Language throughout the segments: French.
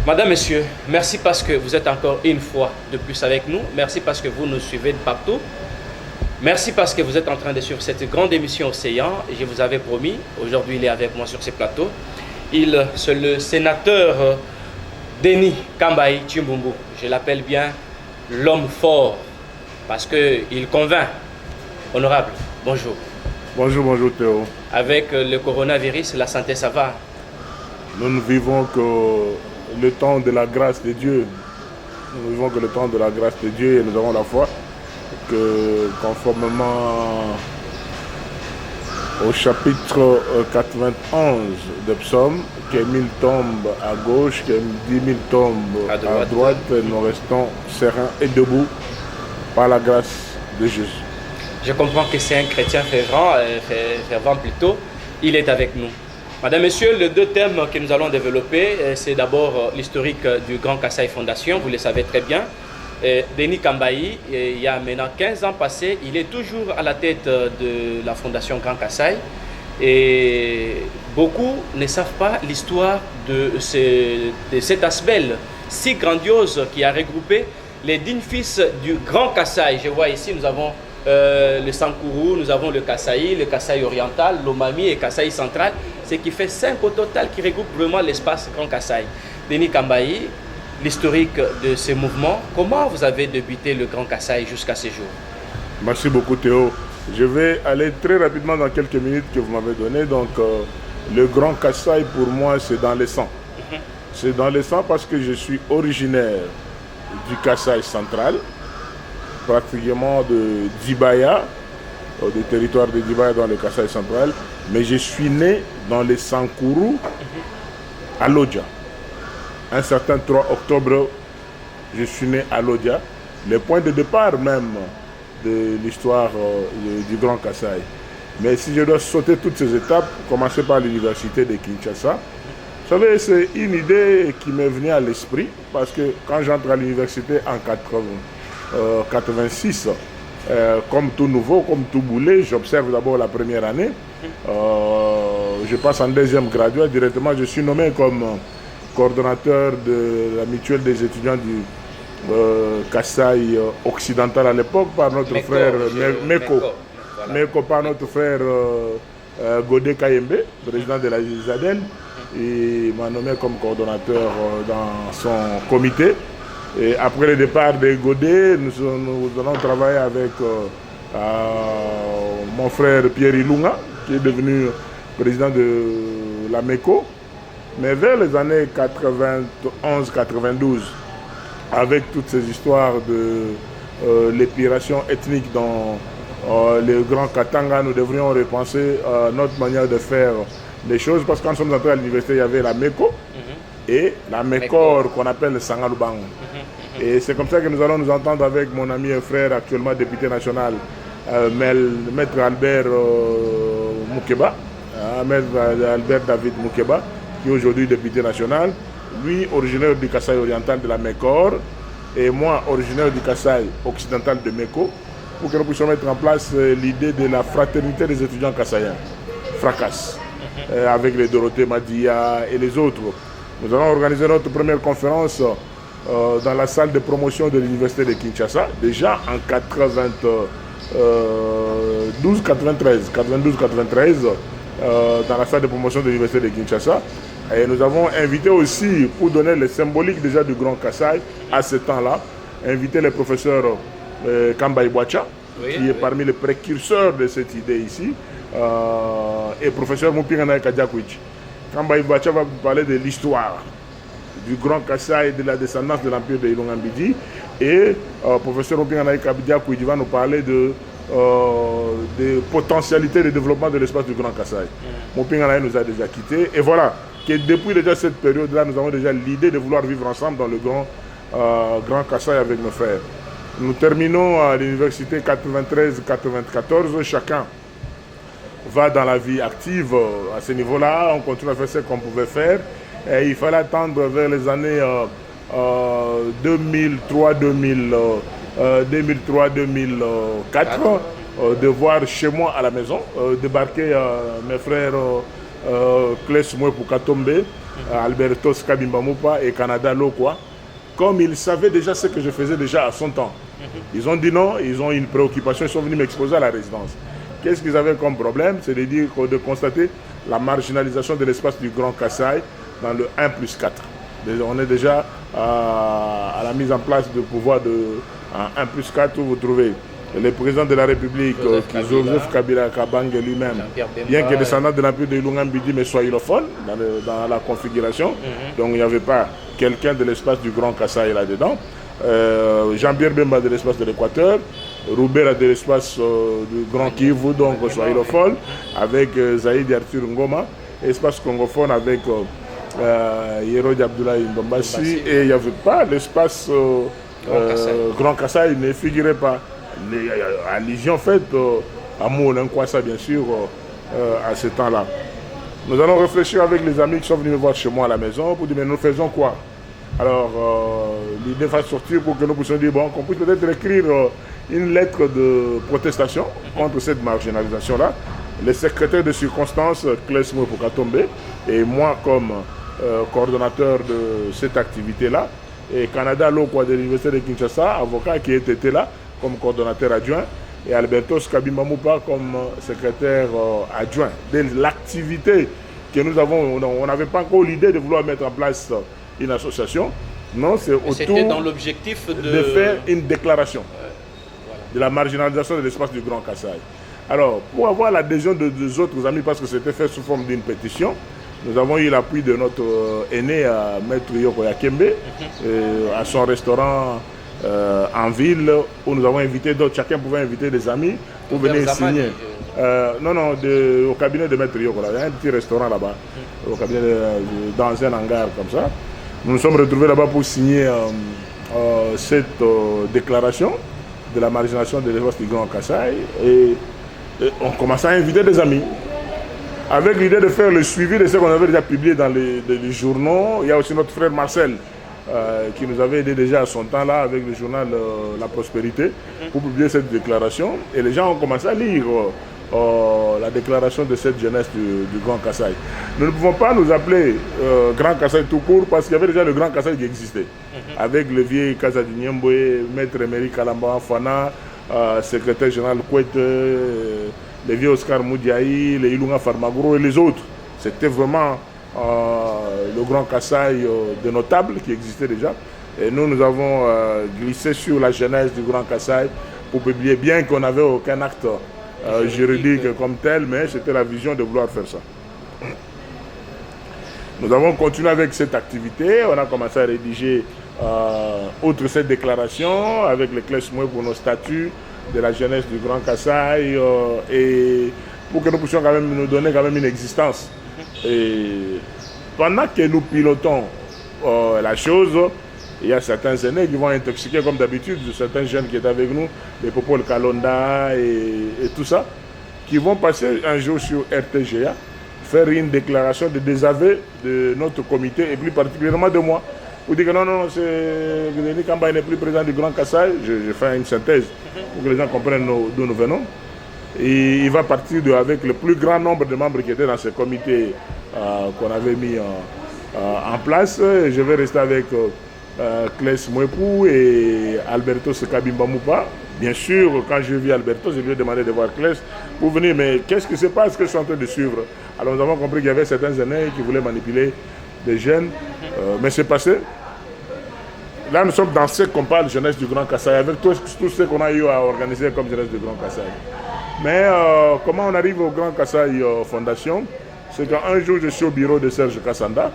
Madame, Monsieur, merci parce que vous êtes encore une fois de plus avec nous. Merci parce que vous nous suivez de partout. Merci parce que vous êtes en train de suivre cette grande émission Océan. Je vous avais promis, aujourd'hui il est avec moi sur ce plateau. C'est le sénateur Denis Kambayi Tchimbungu. Je l'appelle bien l'homme fort parce qu'il convainc. Honorable, bonjour. Bonjour, bonjour Théo. Avec le coronavirus, la santé ça va? Nous ne vivons que le temps de la grâce de Dieu. Nous vivons que le temps de la grâce de Dieu et nous avons la foi que conformément au chapitre 91 de Psaume, que 1000 tombent à gauche, que 10 000 tombent à droite, nous restons sereins et debout par la grâce de Jésus. Je comprends que c'est un chrétien fervent plutôt. Il est avec nous. Madame, Monsieur, les deux thèmes que nous allons développer, c'est d'abord l'historique du Grand Kasaï Fondation, vous le savez très bien. Denis Kambayi, il y a maintenant 15 ans passés, il est toujours à la tête de la Fondation Grand Kasaï. Et beaucoup ne savent pas l'histoire de cet aspect si grandiose qui a regroupé les dignes fils du Grand Kasaï. Je vois ici, nous avons le Sankourou, nous avons le Kasaï oriental, l'Omami et Kasaï central, ce qui fait 5 au total qui regroupent vraiment l'espace Grand Kasaï. Denis Kambayi, l'historique de ce mouvement, comment vous avez débuté le Grand Kasaï jusqu'à ce jour? Merci beaucoup Théo. Je vais aller très rapidement dans quelques minutes que vous m'avez donné. Donc le Grand Kasaï pour moi c'est dans le sang. C'est dans le sang parce que je suis originaire du Kasaï central, pratiquement de Dibaya, du territoire de Dibaya dans le Kasaï central, mais je suis né dans les Sankourou à Lodja. Un certain 3 octobre, je suis né à Lodja, le point de départ même de l'histoire du Grand Kasaï. Mais si je dois sauter toutes ces étapes, commencer par l'université de Kinshasa, vous savez, c'est une idée qui m'est venue à l'esprit, parce que quand j'entre à l'université en 86, comme tout nouveau, comme tout boulet, j'observe d'abord la première année. Je passe en deuxième graduat, directement je suis nommé comme coordonnateur de la mutuelle des étudiants du Kasaï occidental à l'époque par notre frère Meko, par notre frère Godé Kayembe, président de la ZADEN. Il m'a nommé comme coordonnateur dans son comité. Et après le départ de Godé, nous allons travailler avec mon frère Pierre Ilunga, qui est devenu président de la MECO. Mais vers les années 91-92, avec toutes ces histoires de l'épuration ethnique dans le Grand Katanga, nous devrions repenser notre manière de faire les choses. Parce que quand nous sommes entrés à l'université, il y avait la MECO et la MECOR qu'on appelle le Sangalubang. Et c'est comme ça que nous allons nous entendre avec mon ami et frère, actuellement député national, Maître Albert Moukeba, Maître Albert David Moukeba, qui est aujourd'hui député national, lui originaire du Kasaï oriental de la MECOR, et moi originaire du Kasaï occidental de MECO, pour que nous puissions mettre en place l'idée de la fraternité des étudiants kassaïens, FRACAS, avec les Dorothée Madia et les autres. Nous allons organiser notre première conférence dans la salle de promotion de l'université de Kinshasa, déjà en 92-93, dans la salle de promotion de l'université de Kinshasa. Et nous avons invité aussi, pour donner le symbolique déjà du Grand Kasaï à ce temps-là, invité le professeur Kambayi Bwacha, qui est parmi les précurseurs de cette idée ici, et professeur Moupingana Kadiakwich. Kambayi Bwacha va vous parler de l'histoire du Grand Kasaï, de la descendance de l'empire de Ilongambidi, et professeur Moupingana Kadiakwich va nous parler de potentialités de développement de l'espace du Grand Kasaï. Moupingana nous a déjà quittés, et voilà que depuis déjà cette période-là, nous avons déjà l'idée de vouloir vivre ensemble dans le Grand Kasaï avec nos frères. Nous terminons à l'université 93-94, chacun va dans la vie active à ce niveau-là, on continue à faire ce qu'on pouvait faire. Et il fallait attendre vers les années 2003-2004 de voir chez moi à la maison débarquer mes frères Kles Mwepu Katombe, Alberto Skabimba Moupa et Canada Lokwa, comme ils savaient déjà ce que je faisais déjà à son temps. Ils ont dit non, ils ont une préoccupation, ils sont venus m'exposer à la résidence. Qu'est-ce qu'ils avaient comme problème? C'est de constater la marginalisation de l'espace du Grand Kasaï dans le 1+4. On est déjà à la mise en place du pouvoir de 1+4 où vous trouvez le président de la République, Joseph Kabila Kabange lui-même, bien que descendant de l'empire de Ilunga-Mbidi, mais swahilophone dans la configuration. Donc il n'y avait pas quelqu'un de l'espace du Grand Kasaï là-dedans. Jean-Pierre Bemba de l'espace de l'Équateur, Roubera de l'espace du Grand Kivu, donc swahilophone, avec Zaïd Arthur Ngoma, espace congophone avec Yerodi Abdoulaye Ndombassi, et il n'y avait pas l'espace Grand Kasaï, ne figurait pas. À Légion faite, à Moulin-Kwassa bien sûr, à ce temps-là. Nous allons réfléchir avec les amis qui sont venus me voir chez moi à la maison pour dire mais nous faisons quoi? Alors l'idée va sortir pour que nous puissions dire bon, qu'on puisse peut-être écrire une lettre de protestation contre cette marginalisation-là. Les secrétaires de circonstance, Kles Mwepu Katombe, et moi comme coordonnateur de cette activité-là, et Canada Lokwa de l'Université de Kinshasa, avocat qui était là comme coordonnateur adjoint, et Alberto Skabimba Moupa comme secrétaire adjoint. De l'activité que nous avons, on n'avait pas encore l'idée de vouloir mettre en place une association. Non, c'est autour dans l'objectif de faire une déclaration de la marginalisation de l'espace du Grand Kasaï. Alors, pour avoir l'adhésion de deux autres amis, parce que c'était fait sous forme d'une pétition, nous avons eu l'appui de notre aîné, Maître Yoko Yakembe, à son restaurant en ville, où nous avons invité d'autres, chacun pouvait inviter des amis pour venir signer. Au cabinet de Maître Yoko, il y a un petit restaurant là-bas, au cabinet dans un hangar comme ça. Nous nous sommes retrouvés là-bas pour signer cette déclaration de la marginalisation de l'espace du Grand Kasaï, et on commençait à inviter des amis, avec l'idée de faire le suivi de ce qu'on avait déjà publié dans les journaux. Il y a aussi notre frère Marcel, qui nous avait aidé déjà à son temps là avec le journal La Prospérité pour publier cette déclaration, et les gens ont commencé à lire la déclaration de cette jeunesse du Grand Kasaï. Nous ne pouvons pas nous appeler Grand Kasaï tout court parce qu'il y avait déjà le Grand Kasaï qui existait, avec le vieux Kaza du Nyemboué, Maître Emery Kalamba Fana, secrétaire général Kouette, les vieux Oscar Moudiaï, les Ilunga Farmagro et les autres. C'était vraiment le Grand Kasaï de notables qui existait déjà. Et nous avons glissé sur la genèse du Grand Kasaï pour publier, bien qu'on n'avait aucun acte juridique comme tel, mais c'était la vision de vouloir faire ça. Nous avons continué avec cette activité. On a commencé à rédiger, outre cette déclaration, avec les Kles Mwepu pour nos statuts de la jeunesse du Grand Kasaï, et pour que nous puissions quand même nous donner quand même une existence. Et pendant que nous pilotons la chose, il y a certains aînés qui vont intoxiquer comme d'habitude, certains jeunes qui étaient avec nous, les Popol Kalonda et tout ça, qui vont passer un jour sur RTGA, faire une déclaration de désaveu de notre comité, et plus particulièrement de moi, pour dire que non, Denis Kamba n'est plus président du Grand Kasaï. Je fais une synthèse pour que les gens comprennent d'où nous venons. Et il va partir avec le plus grand nombre de membres qui étaient dans ce comité qu'on avait mis en place. Et je vais rester avec Kles Mwepu et Alberto Skabimba Moupa. Bien sûr, quand je vis Alberto, je lui ai demandé de voir Kles pour venir. Mais qu'est-ce qui se passe que je suis en train de suivre? Alors nous avons compris qu'il y avait certains aînés qui voulaient manipuler des jeunes. Mais c'est passé. Là, nous sommes dans ce qu'on parle jeunesse du Grand Kasaï, avec tout ce qu'on a eu à organiser comme jeunesse du Grand Kasaï. Mais comment on arrive au Grand Kasaï Fondation? C'est qu'un jour, je suis au bureau de Serge Kassanda,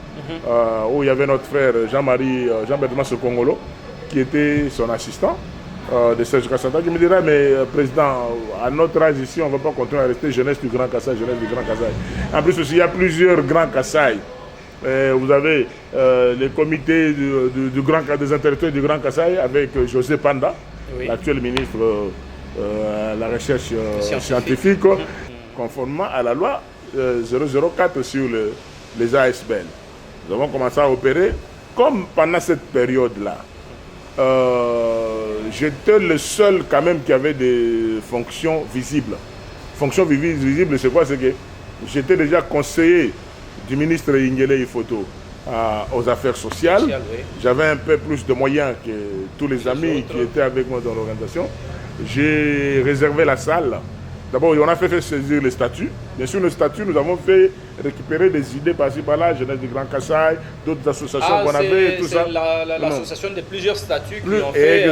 où il y avait notre frère Jean-Bertrand Sokongolo, qui était son assistant de Serge Kassanda, qui me dirait, mais président, à notre âge ici, on ne va pas continuer à rester jeunesse du Grand Kasaï, jeunesse du Grand Kasaï. En plus aussi, il y a plusieurs Grands Kasaï. Vous avez les comités des intellectuels du Grand Kasaï avec José Panda, oui, l'actuel ministre de la recherche scientifique, conformément à la loi 004 sur les ASBL. Nous avons commencé à opérer comme pendant cette période-là. J'étais le seul quand même qui avait des fonctions visibles. Fonctions visibles, c'est quoi? C'est que j'étais déjà conseiller du ministre Ingele Ifoto aux affaires sociales, oui. J'avais un peu plus de moyens que tous les amis qui étaient avec moi dans l'organisation. J'ai réservé la salle. D'abord, on a fait saisir les statuts. Bien sûr, le statut, nous avons fait récupérer des idées par-ci par-là, Jeunesse du Grand Kassai, d'autres associations qu'on avait, tout ça. L'association de plusieurs statuts qui ont fait...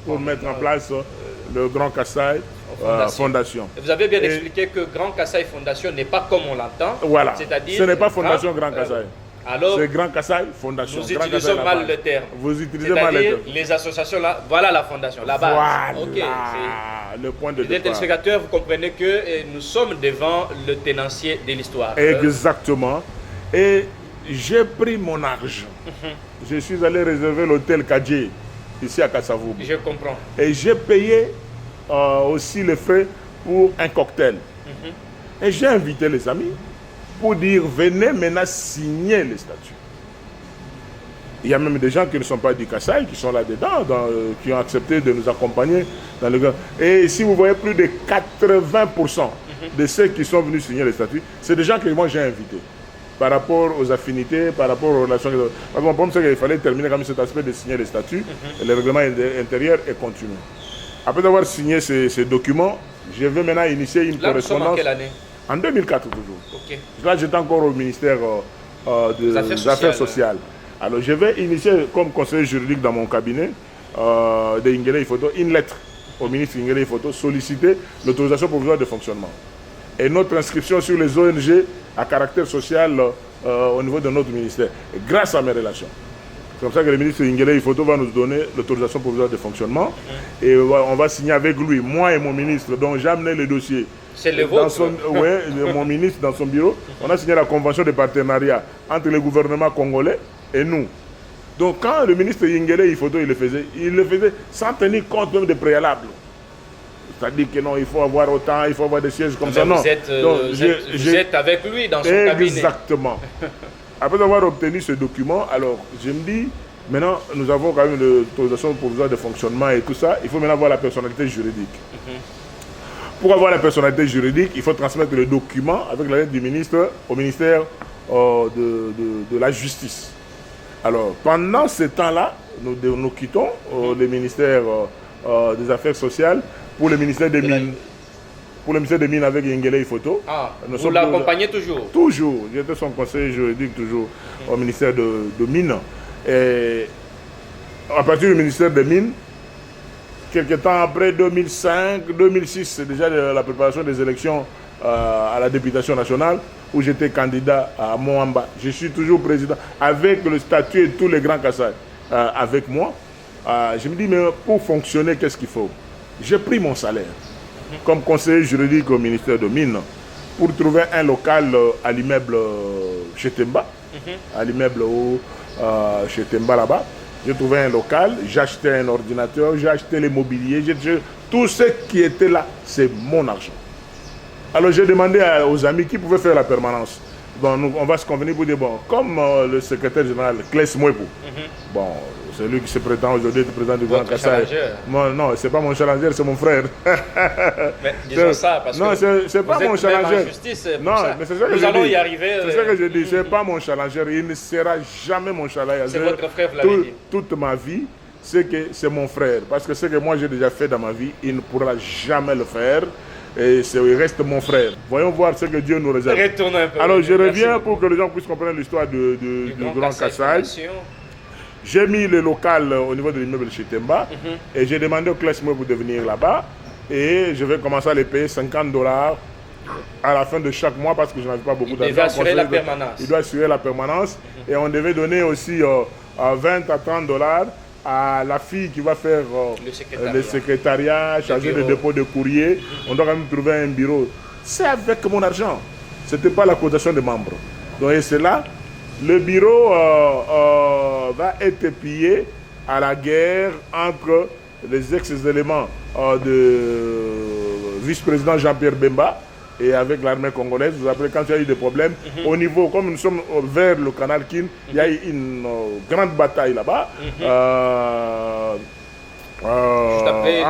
pour mettre en place le Grand Kassai Fondation. Et vous avez bien expliqué que Grand Kassai Fondation n'est pas comme on l'entend. Voilà, ce n'est pas Fondation Grand Kassai. Alors, c'est Grand Kassai Fondation. Nous utilisons mal le terme. Vous utilisez mal le terme. Les associations, là, voilà la fondation, la base. Voilà le point de départ. Les téléspectateurs, vous comprenez que nous sommes devant le tenancier de l'histoire. Exactement. Et j'ai pris mon argent. Je suis allé réserver l'hôtel Kadje, ici à Kassavoub. Je comprends. Et j'ai payé aussi les frais pour un cocktail. Et j'ai invité les amis pour dire, venez maintenant signer les statuts. Il y a même des gens qui ne sont pas du Kassai, qui sont là-dedans, qui ont accepté de nous accompagner dans le grand. Et si vous voyez, plus de 80% de ceux qui sont venus signer les statuts, c'est des gens que moi j'ai invités. Par rapport aux affinités, par rapport aux relations. Parce que mon problème, c'est qu'il fallait terminer quand même cet aspect de signer les statuts, et le règlement intérieur est continu. Après avoir signé ces documents, je vais maintenant initier une correspondance. Nous sommes en quelle année? En 2004 toujours. Okay. Là, j'étais encore au ministère des Affaires sociales. Alors, je vais initier comme conseiller juridique dans mon cabinet de Ingele Ifoto une lettre au ministre Ingele Ifoto solliciter l'autorisation provisoire de fonctionnement. Et notre inscription sur les ONG à caractère social au niveau de notre ministère, grâce à mes relations. C'est comme ça que le ministre Ingele Ifoto va nous donner l'autorisation provisoire de fonctionnement. Et on va signer avec lui, moi et mon ministre, dont j'ai amené le dossier. C'est le vôtre. Oui, mon ministre dans son bureau. On a signé la convention de partenariat entre le gouvernement congolais et nous. Donc quand le ministre Ingele Ifoto il le faisait sans tenir compte même des préalables. C'est-à-dire que non, il faut avoir autant, il faut avoir des sièges comme ça. Non. Vous êtes avec lui dans son cabinet. Exactement. Après avoir obtenu ce document, alors je me dis, maintenant nous avons quand même l'autorisation provisoire de fonctionnement et tout ça, il faut maintenant avoir la personnalité juridique. Pour avoir la personnalité juridique, il faut transmettre le document avec la lettre du ministre au ministère de la Justice. Alors, pendant ce temps-là, nous quittons le ministère des Affaires sociales pour le ministère des Mines. Pour le ministère des Mines avec Ingele Ifoto. Ah, vous l'accompagnez toujours? Toujours. J'étais son conseiller juridique toujours au ministère de Mines. Et à partir du ministère des Mines, quelques temps après, 2005, 2006, c'est déjà la préparation des élections à la députation nationale où j'étais candidat à Moamba. Je suis toujours président avec le statut et tous les grands Kassai avec moi. Je me dis, mais pour fonctionner, qu'est-ce qu'il faut? J'ai pris mon salaire comme conseiller juridique au ministère de Mines pour trouver un local à l'immeuble chez Temba, à l'immeuble chez Temba là-bas. J'ai trouvé un local, j'ai acheté un ordinateur, j'ai acheté les mobiliers, tout ce qui était là, c'est mon argent. Alors j'ai demandé aux amis qui pouvaient faire la permanence. Bon, on va se convenir pour dire, bon, comme le secrétaire général, Claes Mouebou, bon, c'est lui qui se prétend aujourd'hui être président du Grand Kassai. Non, c'est pas mon challenger, c'est mon frère. Mais disons ça, parce non, que c'est pas mon challenger. Non, mais c'est ça que nous allons y arriver. C'est ça que je dis, c'est pas mon challenger, il ne sera jamais mon challenger. C'est votre frère, vous l'avez dit. Toute ma vie, c'est que c'est mon frère. Parce que ce que moi j'ai déjà fait dans ma vie, il ne pourra jamais le faire. Et il reste mon frère. Voyons voir ce que Dieu nous réserve. Retournons un peu. Alors je reviens pour que les gens puissent comprendre l'histoire du Grand Kassai. J'ai mis le local au niveau de l'immeuble chez Temba et j'ai demandé au classement pour venir là-bas. Et je vais commencer à les payer $50 à la fin de chaque mois parce que je n'avais pas beaucoup d'argent. Il devait assurer la permanence. Il doit assurer la permanence. Et on devait donner aussi 20 à $30 à la fille qui va faire le secrétariat, chargé de dépôt de courrier. On doit quand même trouver un bureau. C'est avec mon argent. Ce n'était pas la cotisation des membres. Donc c'est là, le bureau va être pillé à la guerre entre les ex-éléments de vice-président Jean-Pierre Bemba et avec l'armée congolaise. Vous savez, quand il y a eu des problèmes, au niveau, comme nous sommes vers le canal Kin, il y a eu une grande bataille là-bas. Juste après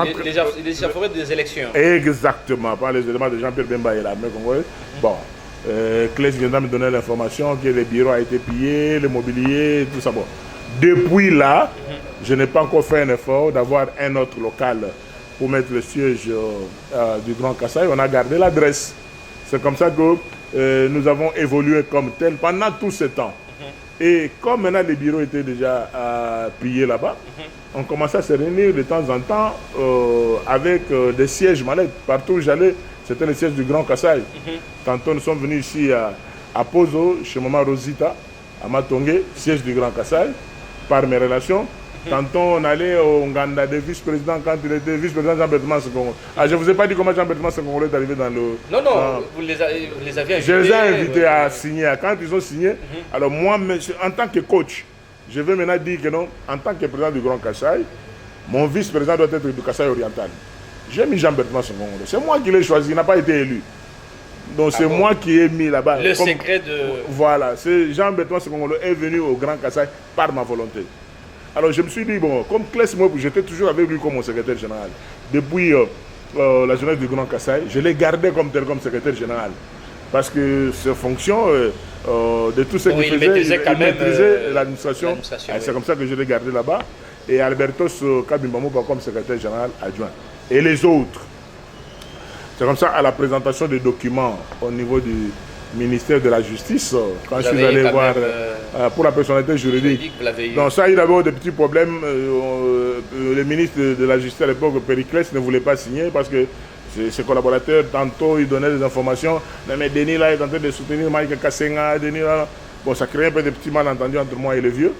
les échafaudages des élections. Exactement, par les éléments de Jean-Pierre Bemba et l'armée congolaise. Bon, Claes viendra me donner l'information que le bureau a été pillé, le mobilier, tout ça. Bon. Depuis là, je n'ai pas encore fait un effort d'avoir un autre local pour mettre le siège du Grand Kasaï. On a gardé l'adresse. C'est comme ça que nous avons évolué comme tel pendant tout ce temps. Et comme maintenant les bureaux étaient déjà pillés là-bas, on commençait à se réunir de temps en temps avec des sièges mallettes. Partout où j'allais, c'était le siège du Grand Kasaï. Tantôt nous sommes venus ici à Pozo, chez Maman Rosita, à Matongé, siège du Grand Kasaï, par mes relations. Tantôt on allait au Nganda de vice-président quand il était vice-président Jean-Bertrand Sekongo. Ah, je ne vous ai pas dit comment Jean-Bertrand Sekongo est arrivé dans le... Non, non, vous les aviez invités. Je les ai invités à signer. Quand ils ont signé, alors moi, en tant que coach, je vais maintenant dire que non, en tant que président du Grand Kasaï, mon vice-président doit être du Kasaï oriental. J'ai mis Jean-Bertrand Sekongo. C'est moi qui l'ai choisi, il n'a pas été élu. Donc c'est moi qui ai mis là-bas. Le secret de... Voilà, Jean-Bertrand Sekongo est venu au Grand Kasaï par ma volonté. Alors je me suis dit, bon, comme Claes Mwepu, j'étais toujours avec lui comme mon secrétaire général. Depuis la jeunesse du Grand Kasaï, je l'ai gardé comme tel, comme secrétaire général. Parce que ses fonctions, de tout ce qu'il faisait, il maîtrisait l'administration. C'est comme ça que je l'ai gardé là-bas. Et Albertos Kabimbamouba comme secrétaire général adjoint. Et les autres. C'est comme ça, à la présentation des documents au niveau du ministère de la Justice, quand je suis allé voir pour la personnalité juridique. Donc ça, il avait des petits problèmes. Le ministre de la Justice à l'époque, Périclès, ne voulait pas signer parce que ses collaborateurs, tantôt, ils donnaient des informations. Mais Denis là est en train de soutenir Mike Kassenga, Denis là. Bon, ça crée un peu de petits malentendus entre moi et le vieux.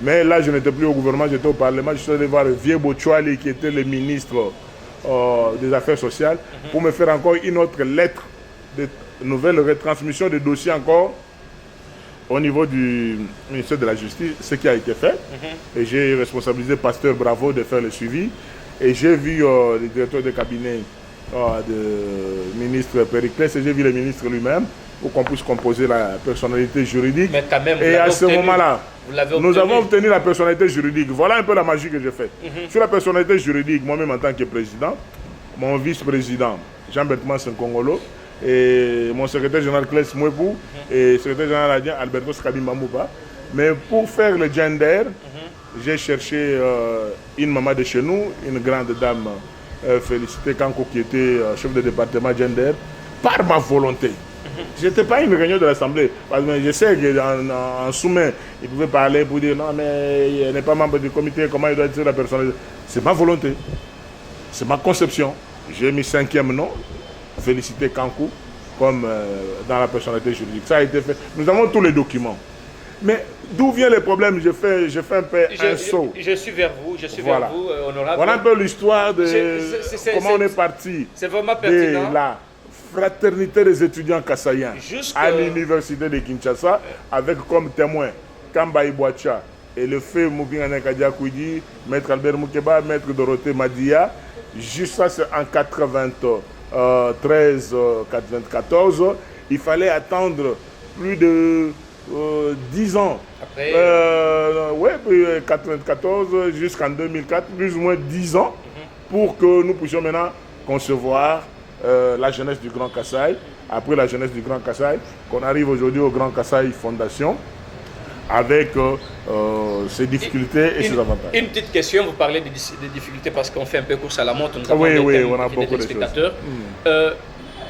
Mais là, je n'étais plus au gouvernement, j'étais au Parlement. Je suis allé voir le vieux Bochouali, qui était le ministre des Affaires sociales, pour me faire encore une autre lettre de nouvelle retransmission de dossiers encore au niveau du ministère de la Justice, ce qui a été fait. Et j'ai responsabilisé Pasteur Bravo de faire le suivi. Et j'ai vu le directeur de cabinet du ministre Périclès et j'ai vu le ministre lui-même pour qu'on puisse composer la personnalité juridique. Mais quand même, et à ce moment-là, nous avons obtenu la personnalité juridique. Voilà un peu la magie que j'ai faite. Sur la personnalité juridique, moi-même en tant que président, mon vice-président, Jean-Bertrand Senkongolo, et mon secrétaire général Claes Mwepu et secrétaire général adjoint Albertos Kabimbamouba. Mais pour faire le gender, j'ai cherché une maman de chez nous, une grande dame, Félicité Kanko, qui était chef de département gender, par ma volonté. Je n'étais pas à une réunion de l'Assemblée. Parce que je sais qu'en sous-main, il pouvait parler pour dire non, mais il n'est pas membre du comité, comment il doit être la personne. C'est ma volonté. C'est ma conception. J'ai mis 5e nom. Félicité Kankou comme dans la personnalité juridique. Ça a été fait. Nous avons tous les documents. Mais d'où vient le problème? Je fais un peu un saut. Je suis vers vous, vers vous, honorable. Voilà un peu l'histoire de comment on est parti. C'est vraiment pertinent. De la fraternité des étudiants kassaïens à l'université de Kinshasa, avec comme témoin Kamba Ibouacha et le fait Moukingane Kadia Kouidi, maître Albert Moukeba, maître Dorothée Madia. Juste ça, c'est en 94, il fallait attendre plus de 10 ans. Après... oui, 94 jusqu'en 2004, plus ou moins 10 ans, pour que nous puissions maintenant concevoir la jeunesse du Grand Kasaï. Après la jeunesse du Grand Kasaï, qu'on arrive aujourd'hui au Grand Kasaï Fondation, avec ses difficultés et ses avantages. Une petite question, vous parlez des difficultés parce qu'on fait un peu course à la montre, nous avons on a beaucoup de spectateurs.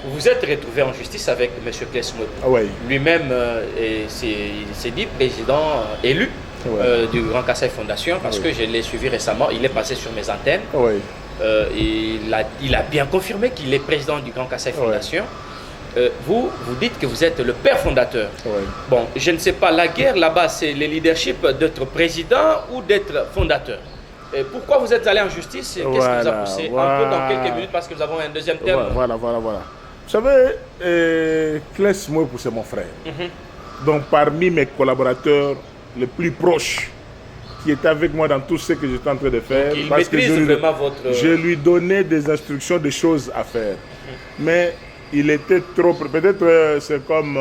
Vous êtes retrouvé en justice avec M. Claes Mwepu. Lui-même s'est dit président élu du Grand Kasaï Fondation parce que je l'ai suivi récemment, il est passé sur mes antennes. Il a bien confirmé qu'il est président du Grand Kasaï Fondation. Vous dites que vous êtes le père fondateur. Bon, je ne sais pas, la guerre là-bas, c'est le leadership d'être président ou d'être fondateur. Pourquoi vous êtes allé en justice? Qu'est-ce qui vous a poussé? Un peu dans quelques minutes parce que nous avons un deuxième thème. Voilà. Vous savez, Claes Mwepu, c'est mon frère. Donc parmi mes collaborateurs les plus proches, qui était avec moi dans tout ce que j'étais en train de faire, parce que je lui donnais des instructions, des choses à faire. Mais il était trop... Peut-être c'est comme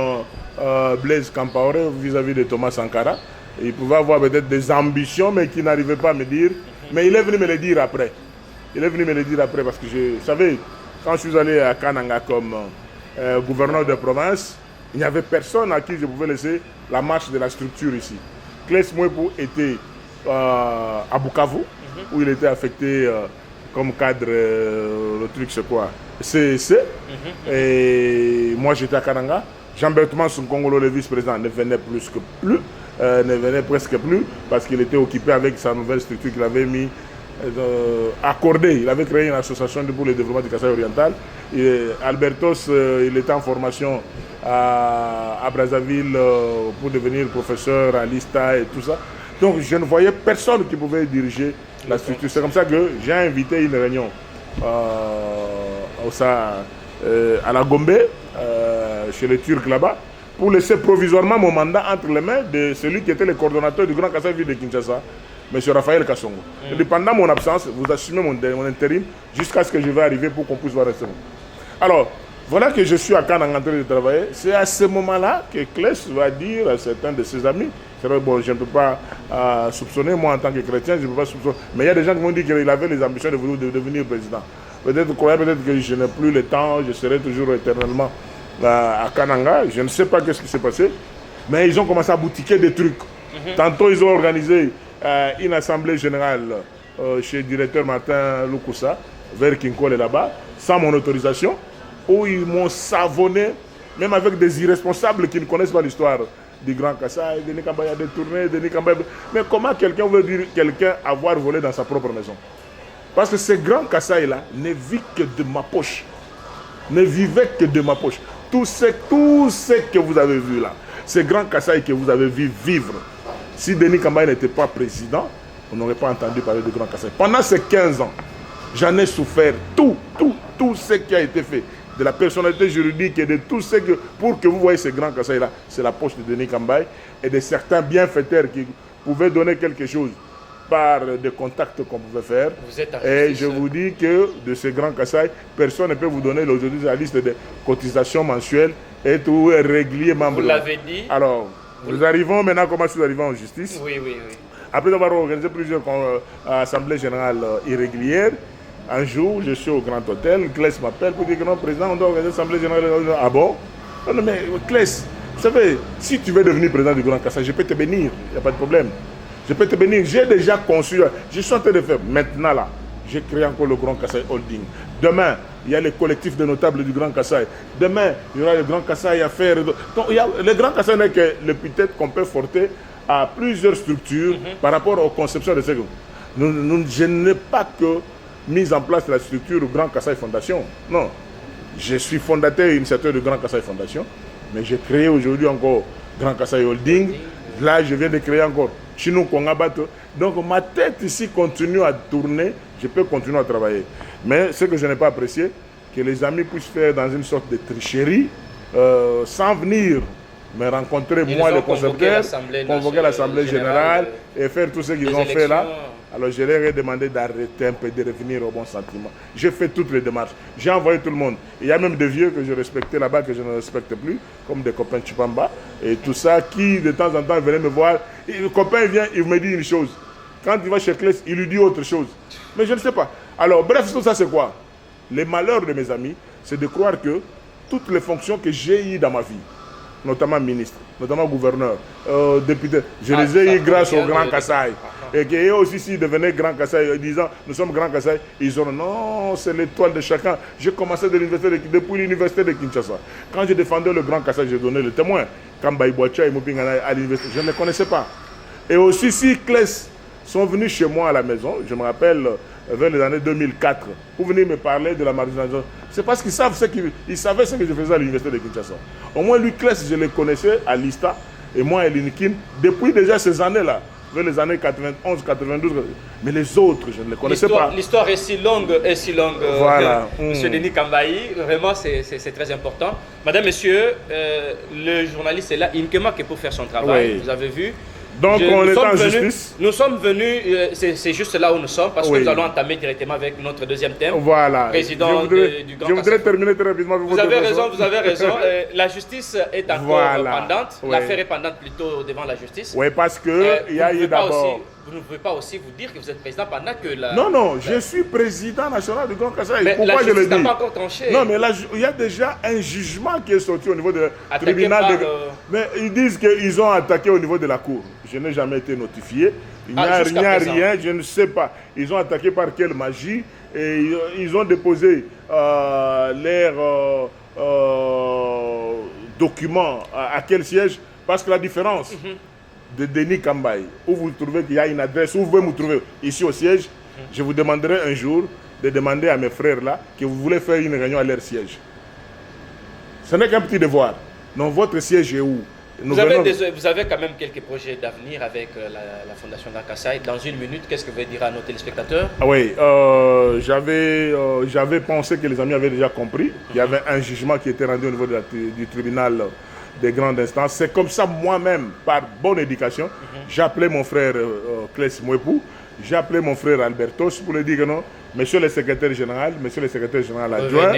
Blaise Compaoré vis-à-vis de Thomas Sankara. Il pouvait avoir peut-être des ambitions, mais qu'il n'arrivait pas à me dire. Mais il est venu me le dire après. Parce que vous savez, quand je suis allé à Kananga comme gouverneur de province, Il n'y avait personne à qui je pouvais laisser la marche de la structure ici. Claes Mouepou était à Bukavu, où il était affecté comme cadre, le truc c'est quoi, CEC. Et moi j'étais à Kananga. Jean-Bertrand Soukongolo, le vice-président, ne venait ne venait presque plus, parce qu'il était occupé avec sa nouvelle structure qu'il avait mis accordée. Il avait créé une association pour le développement du Kasaï oriental. Et Albertos, il était en formation à Brazzaville pour devenir professeur à l'ISTA et tout ça. Donc je ne voyais personne qui pouvait diriger la structure. C'est comme ça que j'ai invité une réunion à la Gombe, chez les Turcs là-bas, pour laisser provisoirement mon mandat entre les mains de celui qui était le coordonnateur du Grand Kasaï ville de Kinshasa, M. Raphaël Kassongo. Et pendant mon absence, vous assumez mon intérim jusqu'à ce que je vais arriver pour qu'on puisse voir rester. Alors, voilà que je suis à Cannes en train de travailler. C'est à ce moment-là que Claes va dire à certains de ses amis, c'est vrai, bon, je ne peux pas soupçonner, moi en tant que chrétien, je ne peux pas soupçonner, mais il y a des gens qui m'ont dit qu'il avait les ambitions de devenir président. Peut-être que je n'ai plus le temps, je serai toujours éternellement à Kananga, je ne sais pas qu'est-ce qui s'est passé, mais ils ont commencé à boutiquer des trucs. Tantôt, ils ont organisé une assemblée générale chez le directeur Martin Lukusa, vers Kinkole là-bas, sans mon autorisation, où ils m'ont savonné, même avec des irresponsables qui ne connaissent pas l'histoire du Grand Kasaï, Denis Kambaya a détourné, Denis Kambaya... Mais comment quelqu'un veut dire quelqu'un avoir volé dans sa propre maison? Parce que ce Grand Kasaï-là ne vit que de ma poche. Ne vivait que de ma poche. Tout ce que vous avez vu là, ce Grand Kasaï que vous avez vu vivre, si Denis Kambaya n'était pas président, on n'aurait pas entendu parler de Grand Kasaï. Pendant ces 15 ans, j'en ai souffert tout ce qui a été fait, de la personnalité juridique et de tout ce que, pour que vous voyez ce Grand Kasaï là, c'est la poche de Denis Kambaya et de certains bienfaiteurs qui pouvaient donner quelque chose par des contacts qu'on pouvait faire. Et je vous dis que de ce Grand Kasaï, personne ne peut vous donner aujourd'hui la liste de cotisations mensuelles et tout est régulier membre. Vous l'avez dit. Alors, nous arrivons maintenant, comment nous arrivons en justice. Oui. Après avoir organisé plusieurs assemblées générales irrégulières, un jour, je suis au Grand Hôtel, Claes m'appelle pour dire que non, président, on doit organiser l'assemblée générale. Ah bon? Non, mais Claes, vous savez, si tu veux devenir président du Grand Kasaï, je peux te bénir, il n'y a pas de problème. Je peux te bénir, j'ai déjà conçu, je suis en train de faire, maintenant là, j'ai créé encore le Grand Kasaï Holding. Demain, il y a les collectifs de notables du Grand Kasaï. Demain, il y aura le Grand Kasaï à faire. Donc, le Grand Kasaï n'est que l'épithète qu'on peut porter à plusieurs structures par rapport aux conceptions de ces groupes. Je n'ai pas que mis en place la structure du Grand Kasaï Fondation. Non, je suis fondateur et initiateur du Grand Kasaï Fondation, mais j'ai créé aujourd'hui encore Grand Kasaï Holding. Là, je viens de créer encore Chinou Kongabato. Donc ma tête ici continue à tourner, je peux continuer à travailler. Mais ce que je n'ai pas apprécié, que les amis puissent faire dans une sorte de tricherie, sans venir me rencontrer, moi le concepteur, convoquer l'Assemblée générale et faire tout ce qu'ils ont fait là. Alors je leur ai demandé d'arrêter un peu, de revenir au bon sentiment. J'ai fait toutes les démarches, j'ai envoyé tout le monde. Il y a même des vieux que je respectais là-bas que je ne respecte plus, comme des copains de Chupamba et tout ça, qui de temps en temps venaient me voir. Et le copain vient, il me dit une chose. Quand il va chez Claes, il lui dit autre chose. Mais je ne sais pas. Alors bref, tout ça c'est quoi? Les malheurs de mes amis, c'est de croire que toutes les fonctions que j'ai eues dans ma vie, notamment ministre, notamment gouverneur, député, je les ai eues grâce au Grand Kasaï. Et qu'eux aussi, s'ils devenaient Grand Kasaï, disant nous sommes Grand Kasaï, ils ont non, c'est l'étoile de chacun. J'ai commencé depuis l'université de Kinshasa. Quand j'ai défendu le Grand Kasaï, j'ai donné le témoin. Quand Baïboacha et Moupingana à l'université, je ne les connaissais pas. Et aussi, si Claes sont venus chez moi à la maison, je me rappelle, vers les années 2004, pour venir me parler de la marginalisation, c'est parce qu'ils savaient ce que je faisais à l'université de Kinshasa. Au moins, lui, Claes, je le connaissais à l'ISTA, et moi, à l'INKIN, depuis déjà ces années-là. Vers les années 91, 92, mais les autres, je ne les connaissais pas. L'histoire est si longue, voilà. Monsieur Denis Kambaya, vraiment c'est très important. Madame, monsieur, le journaliste est là, uniquement que pour faire son travail. Oui. Vous avez vu, Donc on est en justice. Nous sommes venus, c'est juste là où nous sommes, parce que nous allons entamer directement avec notre deuxième thème. Voilà. Président du Grand Je voudrais terminer très rapidement. Vous avez raison, vous avez raison. La justice est encore pendante. L'affaire est pendante plutôt devant la justice. Oui, parce que il y a eu d'abord... Vous ne pouvez pas aussi vous dire que vous êtes président pendant que la... Non, je suis président national du Grand Kasaï. Mais pourquoi je le dis? Pas encore tranché. Non, mais là, il y a déjà un jugement qui est sorti au niveau du tribunal. Mais ils disent qu'ils ont attaqué au niveau de la cour. Je n'ai jamais été notifié. Il n'y a rien, je ne sais pas. Ils ont attaqué par quelle magie. Et ils ont déposé leurs documents à quel siège? Parce que la différence... de Denis Kambaye, où vous trouvez qu'il y a une adresse, où vous pouvez me trouver ici au siège, je vous demanderai un jour de demander à mes frères là que vous voulez faire une réunion à leur siège. Ce n'est qu'un petit devoir. Non, votre siège est où? Vous avez quand même quelques projets d'avenir avec la Fondation Grand Kasaï. Dans une minute, qu'est-ce que vous voulez dire à nos téléspectateurs? Oui, j'avais pensé que les amis avaient déjà compris. Il y avait un jugement qui était rendu au niveau du tribunal des grandes instances. C'est comme ça, moi-même, par bonne éducation, j'ai appelé mon frère Kless Mouepou, j'ai appelé mon frère Albertos pour lui dire que non, monsieur le secrétaire général adjoint,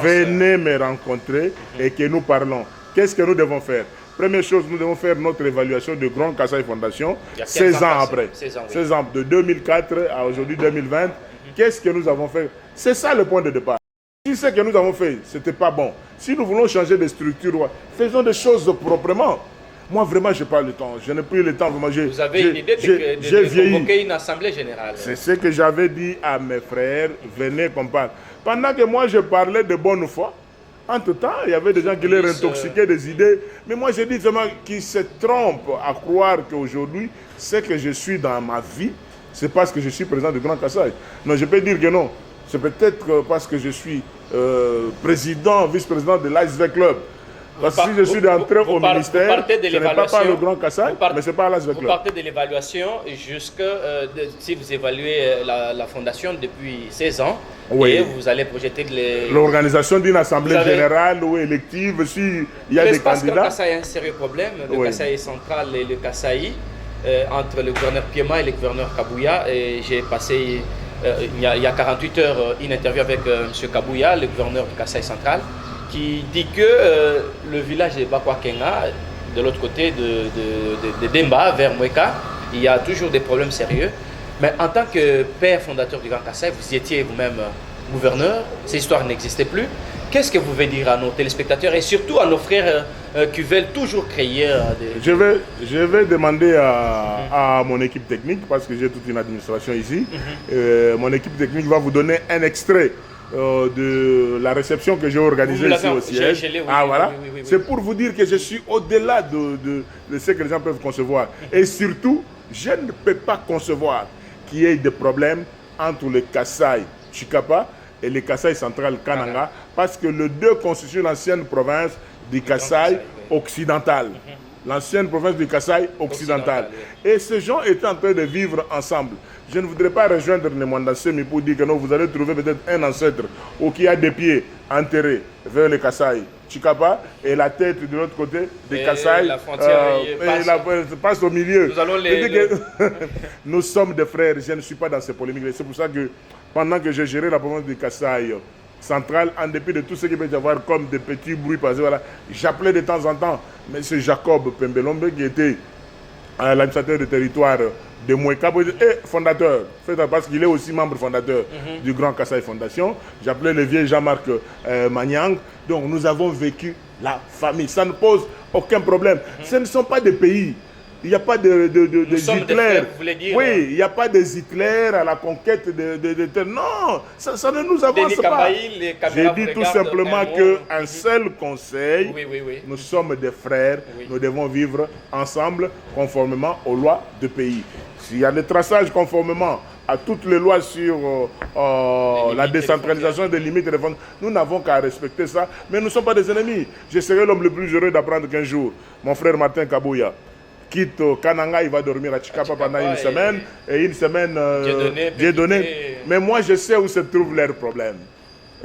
venez me rencontrer et que nous parlons. Qu'est-ce que nous devons faire? Première chose, nous devons faire notre évaluation de Grand Kasaï Fondation, 16 ans après. 16 ans, de 2004 à aujourd'hui 2020. Qu'est-ce que nous avons fait? C'est ça le point de départ. Si ce que nous avons fait, ce n'était pas bon, si nous voulons changer de structure, faisons des choses proprement. Moi, vraiment, je n'ai pas le temps. Je n'ai plus le temps. Vraiment, vous avez une idée de convoquer une assemblée générale? C'est ce que j'avais dit à mes frères. Venez qu'on parle. Pendant que moi, je parlais de bonne foi, entre-temps, il y avait des gens qui leur intoxiquaient des idées. Mais moi, je dis vraiment qu'ils se trompent à croire qu'aujourd'hui, ce que je suis dans ma vie, c'est parce que je suis président du Grand Kasaï. Non, je peux dire que non. C'est peut-être parce que je suis président, vice-président de l'ASV Club. Parce que si je suis entré au ministère, ce n'est pas par le Grand Kasaï, mais c'est par l'ASV Club. Vous partez de l'évaluation jusque, si vous évaluez la fondation depuis 16 ans, et vous allez projeter l'organisation d'une assemblée générale ou élective, s'il y a des candidats. Parce que le Kasaï a un sérieux problème, le Kasaï central et le Kasaï, entre le gouverneur Piema et le gouverneur Kabouya, et j'ai passé... il y a 48 heures, une interview avec M. Kabouya, le gouverneur du Kasaï central, qui dit que le village de Bakwakenga, de l'autre côté de Demba, vers Mweka, il y a toujours des problèmes sérieux. Mais en tant que père fondateur du Grand Kasaï, vous y étiez vous-même gouverneur, ces histoires n'existaient plus. Qu'est-ce que vous voulez dire à nos téléspectateurs et surtout à nos frères qui veulent toujours créer Je vais demander à mon équipe technique, parce que j'ai toute une administration ici, mon équipe technique va vous donner un extrait de la réception que j'ai organisée ici au siège. C'est pour vous dire que je suis au-delà de ce que les gens peuvent concevoir. Et surtout, je ne peux pas concevoir qu'il y ait des problèmes entre le Kasaï Chikapa et le Kasaï central Kananga, parce que les deux constituent l'ancienne province du Kasaï occidental. L'ancienne province du Kasaï occidental. Et ces gens étaient en train de vivre ensemble. Je ne voudrais pas rejoindre les Mandasemi pour dire que non, vous allez trouver peut-être un ancêtre ou qui a des pieds enterrés vers le Kasaï Chikapa et la tête de l'autre côté du Kasaï passe au milieu. Nous allons nous sommes des frères, je ne suis pas dans ces polémiques. C'est pour ça que pendant que j'ai géré la province du Kasaï central, en dépit de tout ce qu'il peut y avoir comme des petits bruits passés, voilà, j'appelais de temps en temps M. Jacob Pembelombe, qui était l'administrateur du territoire de Mweka, et fondateur, parce qu'il est aussi membre fondateur du Grand Kasaï Fondation. J'appelais le vieux Jean-Marc Magnang. Donc nous avons vécu la famille. Ça ne pose aucun problème. Ce ne sont pas des pays. Il n'y a pas de Hitler. Oui, il n'y a pas de Hitler à la conquête de non, ça ne nous avance pas. J'ai dit tout simplement qu'un seul conseil, nous sommes des frères, nous devons vivre ensemble conformément aux lois du pays. S'il y a des traçages conformément à toutes les lois sur la décentralisation des limites de fonds, nous n'avons qu'à respecter ça, mais nous ne sommes pas des ennemis. Je serai l'homme le plus heureux d'apprendre qu'un jour, mon frère Martin Kabouya quitte Kananga, il va dormir à Chikapa pendant une semaine, et une semaine Dieudonné. Mais moi, je sais où se trouve leur problème.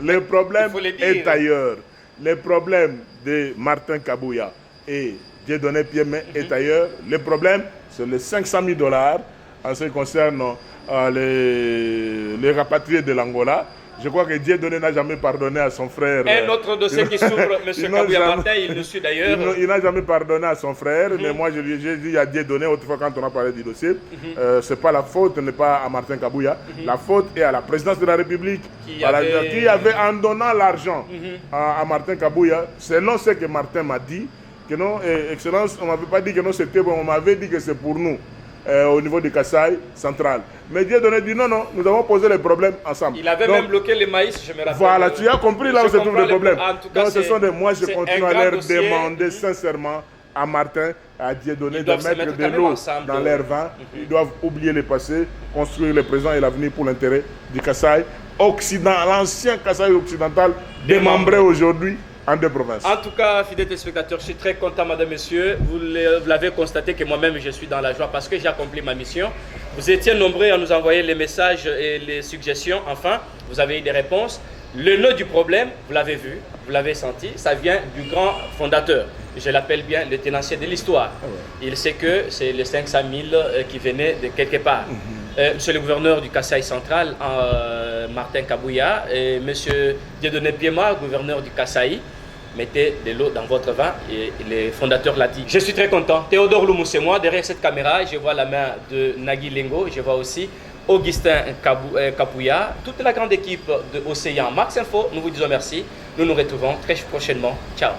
Le problème est ailleurs. Le problème de Martin Kabouya et Dieudonné Piémé est ailleurs. Le problème, c'est les 500 000 $ en ce qui concerne les rapatriés de l'Angola. Je crois que Dieudonné n'a jamais pardonné à son frère. Un autre dossier qui s'ouvre, M. Kabouya Martin, il le suit d'ailleurs. Il n'a jamais pardonné à son frère, mais moi j'ai dit à Dieudonné, autrefois quand on a parlé du dossier, c'est pas la faute, n'est pas à Martin Kabouya, la faute est à la présidence de la République, qui avait en donnant l'argent à Martin Kabouya, selon ce que Martin m'a dit, que non, Excellence, on ne m'avait pas dit que non c'était bon, on m'avait dit que c'est pour nous. Au niveau du Kasaï central. Mais Dieudonné dit non, nous avons posé les problèmes ensemble. Il avait même bloqué les maïs, je me rappelle. Voilà, tu as compris là où se trouve le problème. En tout cas, donc ce sont des moi, je continue à leur dossier. demander sincèrement à Martin, à Dieudonné de mettre de l'eau dans leur vin. Ils doivent oublier le passé, construire le présent et l'avenir pour l'intérêt du Kasaï occidental, l'ancien Kasaï occidental, démembré aujourd'hui en 2 provinces. En tout cas, fidèles téléspectateurs, je suis très content, madame, monsieur. Vous l'avez constaté que moi-même, je suis dans la joie parce que j'ai accompli ma mission. Vous étiez nombreux à nous envoyer les messages et les suggestions. Enfin, vous avez eu des réponses. Le nœud du problème, vous l'avez vu, vous l'avez senti, ça vient du grand fondateur. Je l'appelle bien le tenancier de l'histoire. Il sait que c'est les 500 000 qui venaient de quelque part. Monsieur le gouverneur du Kasaï central, Martin Kabouya, et monsieur Dieudonné Piémé, gouverneur du Kasaï, mettez de l'eau dans votre vin, et le fondateur l'a dit. Je suis très content. Théodore Loumou, c'est moi. Derrière cette caméra, je vois la main de Nagui Lengo, je vois aussi Augustin Kabouya, toute la grande équipe de Océan Max Info. Nous vous disons merci. Nous nous retrouvons très prochainement. Ciao.